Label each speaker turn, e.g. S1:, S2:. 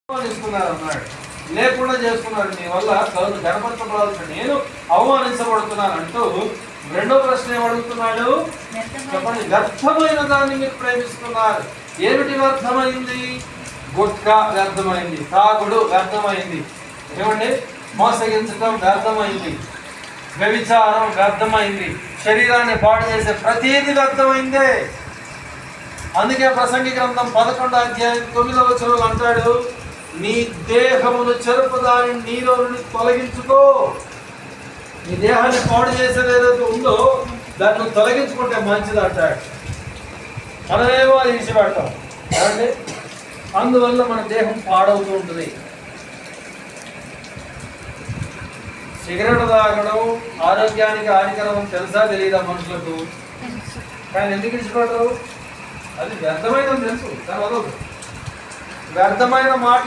S1: అవమానిస్తున్నారు అన్నాడు. లేకుండా చేస్తున్నారు, మీ వల్ల గణపరచబడాల్సిన నేను అవమానించబడుతున్నాను అంటూ రెండో ప్రశ్న ఏమడుగుతున్నాడు చెప్పండి. వ్యర్థమైన దాన్ని మీరు ప్రేమిస్తున్నారు. ఏమిటి వ్యర్థమైంది? గుట్కా వ్యర్థమైంది, తాగుడు వ్యర్థమైంది, ఏమండి మోసగించడం వ్యర్థమైంది, వ్యభిచారం వ్యర్థమైంది, శరీరాన్ని పాడు చేసే ప్రతీది వ్యర్థమైందే. అందుకే ప్రసంగి గ్రంథం 11వ అధ్యాయం 9వ వచనంలో అంటాడు, నీ దేహమును చెరుపు దాని నీలో నుండి తొలగించుకో. నీ దేహాన్ని పాడు చేసేది ఏదైతే ఉందో దాన్ని తొలగించుకుంటే మంచిది అంటాడు. మనమేమో అది విడిచిపెడతాం కదండి. అందువల్ల మన దేహం పాడవుతూ ఉంటుంది. సిగరెట్ తాగడం ఆరోగ్యానికి హానికరం తెలుసా తెలియదా మనుషులకు? కానీ ఎందుకు విడిచిపెడతారు? అది వ్యర్థమైన తెలుసు, కానీ వదలదు. వ్యర్థమైన మాట